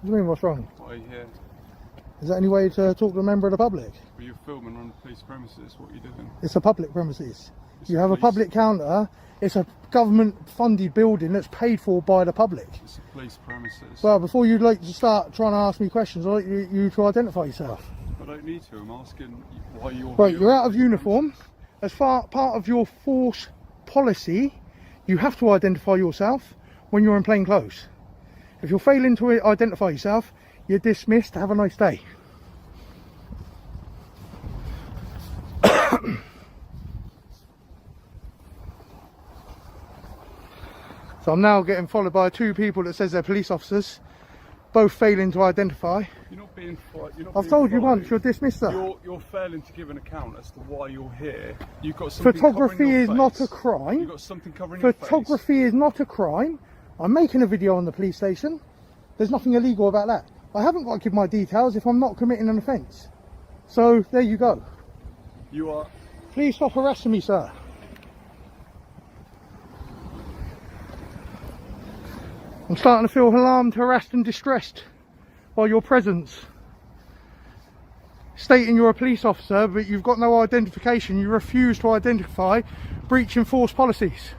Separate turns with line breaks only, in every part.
do you mean, what's wrong?
Why are you here?
Is that any way to talk to a member of the public?
Were you filming on the police premises? What are you doing?
It's a public premises.
It's
You have a public counter. It's a government-funded building that's paid for by the public.
It's a police premises.
Well, before you'd like to start trying to ask me questions, I'd like you to identify yourself.
I don't need to. I'm asking why you're
Right,
here.
you're out of uniform. As part of your force policy, you have to identify yourself when you're in plain clothes. If you're failing to identify yourself, you're dismissed. Have a nice day. So I'm now getting followed by two people that says they're police officers, both failing to identify.
You're not being.
I've told you once, you're dismissed, sir.
You're failing to give an account as to why you're here. You've got something
Photography
covering your
is
face.
not a crime.
You've got something covering your face.
Photography is not a crime. I'm making a video on the police station. There's nothing illegal about that. I haven't got to give my details if I'm not committing an offence. So there you go.
You are.
Please stop harassing me, sir. I'm starting to feel alarmed, harassed and distressed by your presence. Stating you're a police officer, but you've got no identification. You refuse to identify, breaching force policies.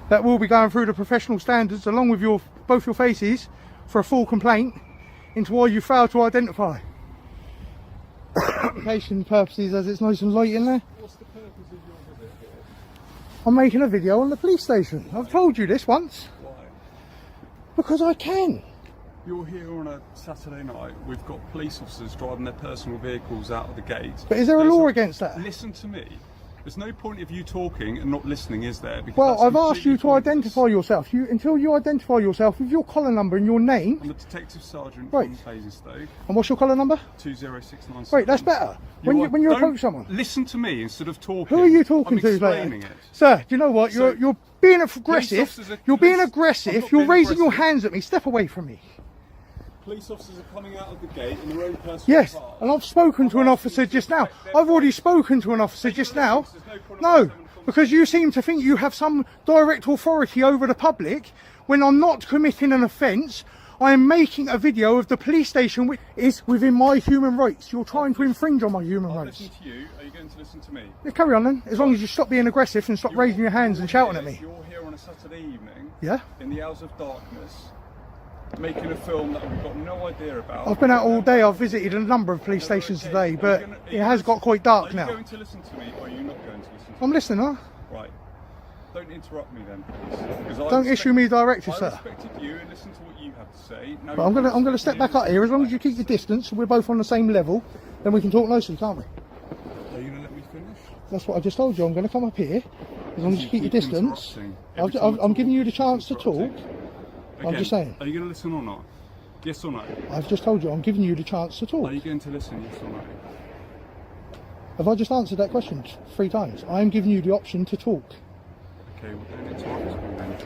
That will be going through the professional standards along with both your faces for a full complaint into why you failed to identify. Application purposes, as it's nice and light in there.
What's the purpose of your visit here?
I'm making a video on the police station. I've told you this once.
Why?
Because I can.
You're here on a Saturday night. We've got police officers driving their personal vehicles out of the gate.
But is there a law against that?
Listen to me. There's no point of you talking and not listening, is there? Because
Well,
that's
I've asked you
completely
to
pointless.
identify yourself. Until you identify yourself with your collar number and your name.
I'm the detective sergeant
Right.
from Basingstoke,
And what's your collar number?
20697.
Right, that's better. When you
don't
approach someone.
Listen to me instead of talking.
Who are you talking
I'm
to,
explaining
later?
it.
Sir, do you know what?
So,
You're being
officers
aggressive.
are-
You're being
I'm
aggressive.
not
You're
being
raising your
aggressive.
hands at me. Step away from me.
Police officers are coming out of the gate in their own personal
Yes,
cars.
and I've spoken to an officer just now. I've already spoken to an officer just now. No, because you seem to think you have some direct authority over the public when I'm not committing an offence. I am making a video of the police station which is within my human rights. You're trying to infringe on my human
I'll
rights.
listen to you. Are you going to listen to me?
Yeah, carry on then, as long as you stop being aggressive and stop raising your hands and shouting at me.
You're here on a Saturday evening.
Yeah?
In the hours of darkness, making a film that we've got no idea about.
I've been out all day. I've visited a number of police stations today, but it has got quite dark now.
Are you going to listen to me or are you not going to listen to me?
I'm listening, huh?
Right. Don't interrupt me then, please. Because
Don't issue me directives,
I
sir.
respected you and listened to what you had to say. Now
But I'm
you're
gonna step back up here. As long as you keep your distance and we're both on the same level, then we can talk nicely, can't we?
Are you going to let me finish?
That's what I just told you. I'm going to come up here. As long as you keep your
keep
distance.
interrupting. Every time I
I'm
talk,
giving you the
keep
chance to talk.
interrupting.
I'm
Again,
just saying.
Are you going to listen or not? Yes or no?
I've just told you. I'm giving you the chance to talk.
Are you going to listen, yes or no?
Have I just answered that question 3 times? I am giving you the option to talk.
Okay, well don't interrupt me then.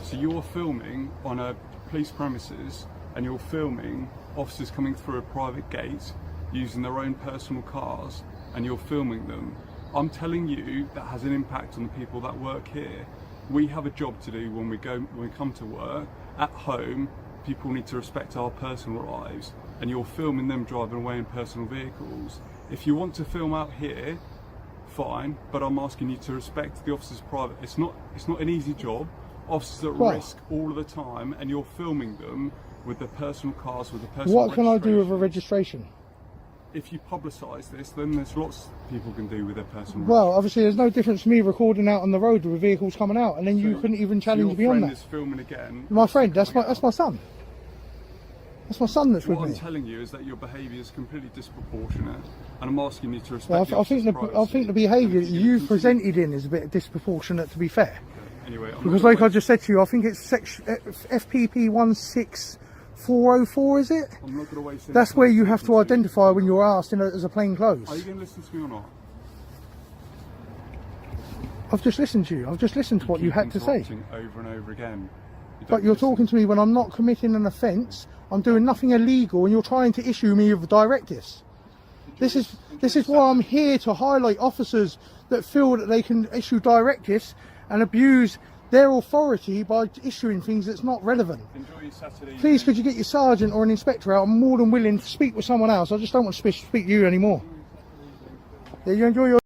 So you're filming on a police premises and you're filming officers coming through a private gate using their own personal cars and you're filming them. I'm telling you that has an impact on the people that work here. We have a job to do when we come to work. At home, people need to respect our personal lives and you're filming them driving away in personal vehicles. If you want to film out here, fine, but I'm asking you to respect the officers' private. It's not an easy job. Officers at risk all of the time, and you're filming them with their personal cars, with the personal.
What can I do with a registration?
If you publicise this, then there's lots people can do with their personal.
Well, obviously, there's no difference to me recording out on the road with vehicles coming out, and then you couldn't even challenge me on
Your
that.
friend is filming again.
My friend, that's my son. That's my son that's with
What I'm
me.
telling you is that your behaviour is completely disproportionate, and I'm asking you to respect.
Well,
the
I think
officer's
the behaviour that
privacy.
you've presented in is a bit disproportionate, to be fair.
Anyway, I'm
Because
not
like
gonna
I just said to you, I think it's section FPP 16404, is it?
I'm not going to waste any
That's
time
where you have to
talking you.
identify when you're asked as a plain clothes.
Are you going to listen to me or not?
I've just listened to you. I've just listened to what you had to say.
Interrupting over and over again. You
But
don't
you're
listen.
talking to me when I'm not committing an offence. I'm doing nothing illegal, and you're trying to issue me with directives. This is why I'm here to highlight officers that feel that they can issue directives and abuse their authority by issuing things that's not relevant.
Enjoy your Saturday.
Please, could you get your sergeant or an inspector out? I'm more than willing to speak with someone else. I just don't want to speak to you anymore. Yeah, you enjoy your